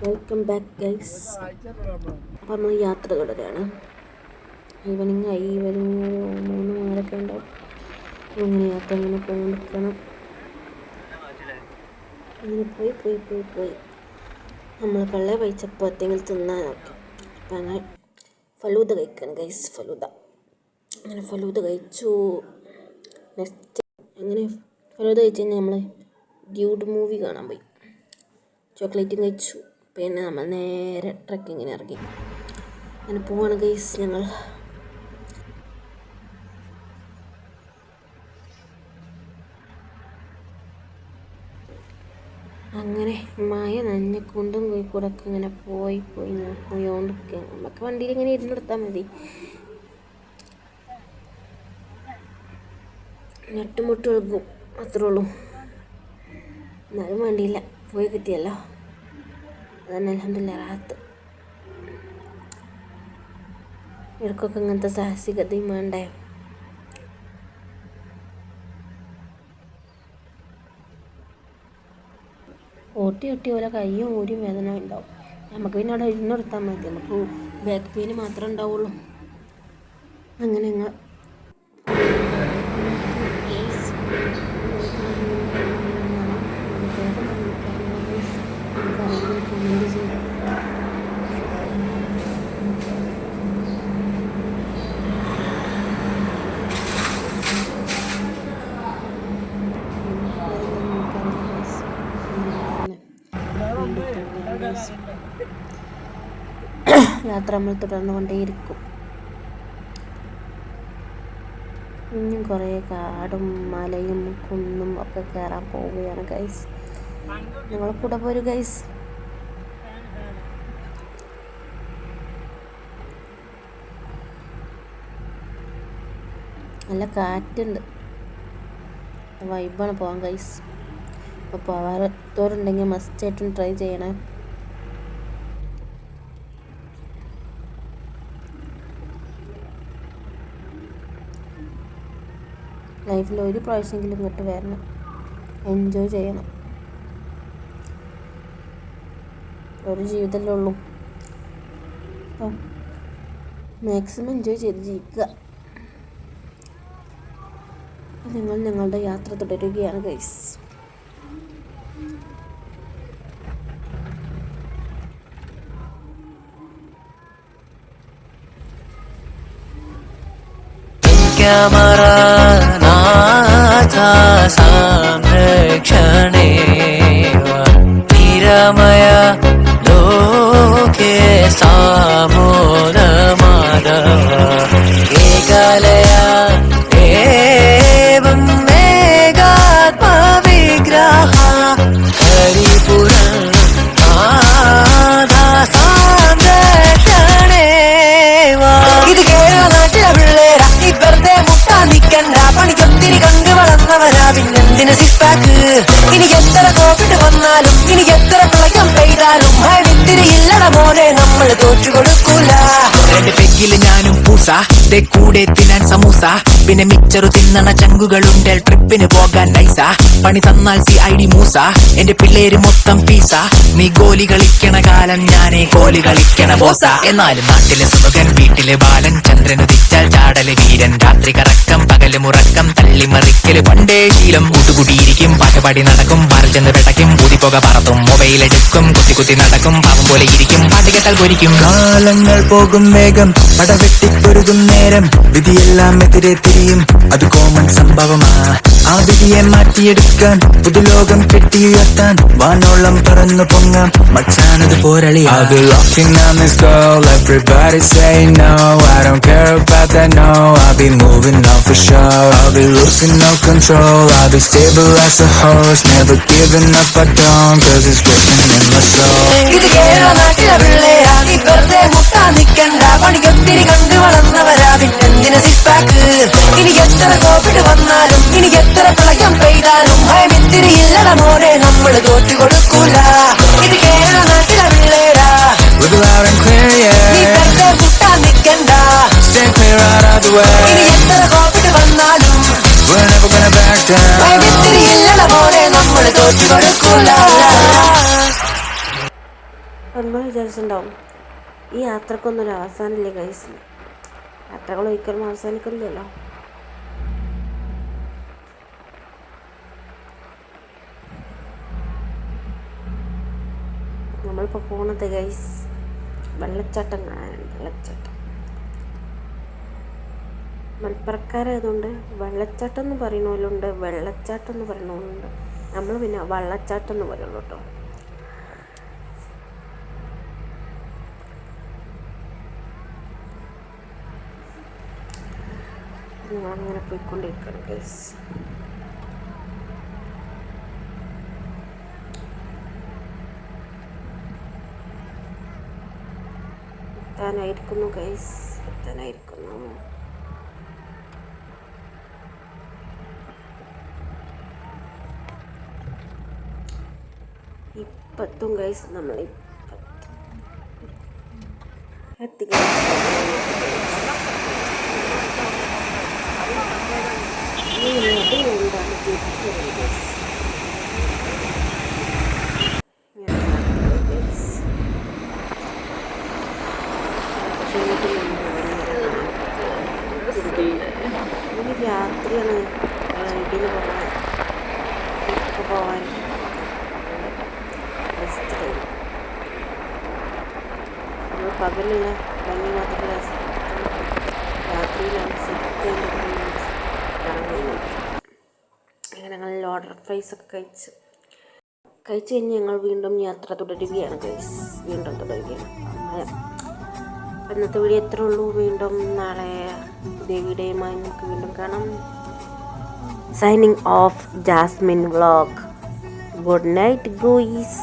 Welcome back guys. അപ്പോൾ നമ്മൾ യാത്ര തുടരുകയാണ്. ഈവനിങ് ഒരു 3 മണിയൊക്കെ ഉണ്ടാവും. അങ്ങനെ യാത്ര ഇങ്ങനെ പോയിക്കണം. അങ്ങനെ പോയി നമ്മൾ പള്ളി പൈച്ചപ്പോൾ എന്തെങ്കിലും തിന്നാനൊക്കെ. അപ്പം അങ്ങനെ ഫലൂദ കഴിക്കണം ഗൈസ്. അങ്ങനെ ഫലൂദ കഴിച്ചു. നെക്സ്റ്റ് അങ്ങനെ ഫലൂദ കഴിച്ച് കഴിഞ്ഞാൽ നമ്മൾ ഡ്യൂഡ് മൂവി കാണാൻ പോയി. ചോക്ലേറ്റും കഴിച്ചു. പിന്നെ നമ്മൾ നേരെ ട്രക്കിങ്ങിന് ഇറങ്ങി. അങ്ങനെ പോവാണ് ഗൈസ് ഞങ്ങൾ. അങ്ങനെ മഴ നനഞ്ഞുകൊണ്ടും കോഴിക്കോടൊക്കെ ഇങ്ങനെ പോയോണ്ടിരിക്കുക. നമുക്ക് വണ്ടിയിൽ ഇങ്ങനെ ഇരുന്നെടുത്താൽ മതി. നെട്ടുമുട്ട് ഒഴുകും, അത്രേ ഉള്ളൂ. എന്നാലും വേണ്ടിയില്ല, പോയി കിട്ടിയല്ലോ. അതന്നെ അൽഹംദുലില്ലാഹ് റാഹത്ത്. ഇടയ്ക്കൊക്കെ ഇങ്ങനത്തെ സാഹസികതയും വേണ്ടേ. ഓട്ടി ഓരോ കയ്യും ഊരിയും വേദന ഉണ്ടാവും. നമുക്ക് പിന്നെ അവിടെ ഇരുന്നെടുത്താൽ മതി. നമുക്ക് ബാക്ക് പെയിന് മാത്രമേ ഉണ്ടാവുള്ളൂ. അങ്ങനെ ഞങ്ങൾ യാത്ര നമ്മൾ തുടർന്നുകൊണ്ടേയിരിക്കും. ഇനിയും കുറേ കാടും മലയും കുന്നും ഒക്കെ കയറാൻ പോവുകയാണ് ഗൈസ്. നിങ്ങളെ കൂടെ പോരും ഗൈസ്. നല്ല കാറ്റുണ്ട്, വൈബാണ് പോകാൻ ഗൈസ്. അപ്പോൾ പോവാത്തവരുണ്ടെങ്കിൽ മസ്റ്റായിട്ടും ട്രൈ ചെയ്യണേ. ലൈഫിൽ ഒരു പ്രാവശ്യമെങ്കിലും ഇങ്ങോട്ട് വരണം, എൻജോയ് ചെയ്യണം. ഒരു ജീവിതമല്ലേ ഉള്ളൂ. അപ്പം മാക്സിമം എൻജോയ് ചെയ്ത് ജീവിക്കുക. നിങ്ങൾ ഞങ്ങളുടെ യാത്ര തുടരുകയാണ് ഗൈസ്. സംരക്ഷണേ നിരമയ ലോകേ സാമോദമാധവ ഏകാലയ ഏവം മേഘാത്മവിഗ്രഹ ഹരിപുരം സംരക്ഷണേ. ഇത് കേരള നാട്ടിലെ പിള്ളേരാ, ഈ വെറുതെ മുട്ടാൻ നിക്കണ്ട. പണിക്കൊത്തിരി കണ്ടു വളർന്നവരാ, പിന്നെന്തിന് സിക്സ് പാക്ക്. ഇനി എത്ര കോവിഡ് വന്നാലും, ഇനി എത്ര പ്രളയം പെയ്താലും ഭയത്തിരി ഇല്ലട മോനെ, നമ്മൾ തോറ്റു കൊടുക്കൂല. 2 പെഗ്ഗില് ഞാനും പൂസ, കൂടെ തിന്നാൻ സമൂസ, പിന്നെ മിച്ചറു തിന്നണ ചങ്കുകളുണ്ട്. ട്രിപ്പിന് പോകാൻ നൈസ, പണി തന്നാൽ CID മൂസ. എന്റെ പിള്ളേര് മൊത്തം പീസ. നീ ഗോലി കളിക്കണ കാലം, ഞാനേ കോലി കളിക്കണ ബോസ. എന്നാലും നാട്ടിലെ സുമകൻ, വീട്ടിലെ ബാലൻ, ചന്ദ്രനുദിച്ചാൽ ചാടല് വീരൻ. രാത്രി കറക്കം, പകല് മുറക്കം, തള്ളിമറിക്കല് പണ്ടേ ശീലം. കൂട്ടുകൂടിയിരിക്കും, പാട്ടുപാടി നടക്കും, പാറിൽ ചെന്ന് പെട്ടയ്ക്കും, ഊതിപ്പോക പറത്തും, മൊബൈലെടുക്കും, കുത്തി നടക്കും, പാവം പോലെ ഇരിക്കും, പാട്ടുകെട്ടാൽ പൊരിക്കും. കാലങ്ങൾ പോകും വേഗം, പടവെട്ടിപ്പൊരുതും നേരം, വിധിയെല്ലാം എതിരെ തിരിയും, അത് കോമൺ സംഭവമാ. ആ വിധിയെ മാറ്റിയെടുക്കാൻ, പുതുലോകം കെട്ടിയുയർത്താൻ, വാനോളം പറന്നു പൊങ്ങാം, മച്ചാനത് പോരളി. I'll be locking down this girl, everybody say no, I don't care about that, no, I'll be moving on for sure. I'll be losing no control, I'll be stable as a horse, never giving up, I don't, cause it's written in my soul. ഇത് കേരള നാട്ടിലെ പിള്ളേരാ, നീ വെറുതെ മുട്ടാൻ നിക്കണ്ട. പണിക്കൊത്തിരി കണ്ടു വളർന്നവരാ, പിന്നെന്തിന് six pack. ഇനി എത്ര Covid വന്നാലും, ഇനി എത്ര പ്രളയം പെയ്താലും ഭയമിത്തിരി ഇല്ലട മോനെ, നമ്മൾ തോറ്റു കൊടുക്കൂല. ഇത് കേരള നാട്ടിലെ പിള്ളേരാ, Live loud and clear, നീ yeah, വെറുതെ മുട്ടാൻ നിക്കണ്ട. stay clear out of the way, ഇനി എത്ര കോവിഡ് വന്നാലും, we're never gonna back down. ഭയമിത്തിരി ഇല്ലട മോനെ, നമ്മൾ തോറ്റു കൊടുക്കൂല. അപ്പം നിങ്ങൾ വിചാരിച്ചിട്ടുണ്ടാവും ഈ യാത്രക്കൊന്നും ഒരു അവസാനമില്ലേ ഗൈസ്. യാത്രകൾ ഒരിക്കലും അവസാനിക്കില്ലല്ലോ. നമ്മളിപ്പോൾ പോണത് ഗൈസ് വെള്ളച്ചാട്ടം കാണാനുണ്ട്. വെള്ളച്ചാട്ടം മലപ്പുറക്കാരായതുകൊണ്ട് വെള്ളച്ചാട്ടം എന്ന് പറയുന്നവരുണ്ട്, വെള്ളച്ചാട്ടം എന്ന് പറയുന്നവരുണ്ട്. നമ്മൾ പിന്നെ വെള്ളച്ചാട്ടം എന്ന് പറയുള്ളൂ കേട്ടോ. ഞങ്ങളങ്ങനെ പോയിക്കൊണ്ടിരിക്കണം ഗൈസ്. എത്താനായിരിക്കുന്നു ഗൈസ്, എത്താനായിരിക്കുന്നു. ഇപ്പത്തും ഗൈസ്, നമ്മൾ എത്തി രാത്രിയാണ് വീട്ടിൽ പോവാൻ ബെസ്റ്റ് ടൈം. നമ്മൾ പകലുള്ള ഭംഗി മാത്രമല്ല, രാത്രിയിലാണ് ശരിക്കും അങ്ങനെ ഞങ്ങൾ ഓർഡർ ഫ്രൈസ് ഒക്കെ കഴിച്ച് കഴിഞ്ഞ് ഞങ്ങൾ വീണ്ടും യാത്ര തുടരുകയാണ് ഗൈസ്. വീണ്ടും തുടരുകയാണ്. ഇന്നത്തെ വീഡിയോ എത്ര ഉള്ളൂ. വീണ്ടും നാളെ പുതിയ വീഡിയോയുമായി നമുക്ക് വീണ്ടും കാണാം. Signing off Jasmine vlog. Good night ഗോയ്സ്.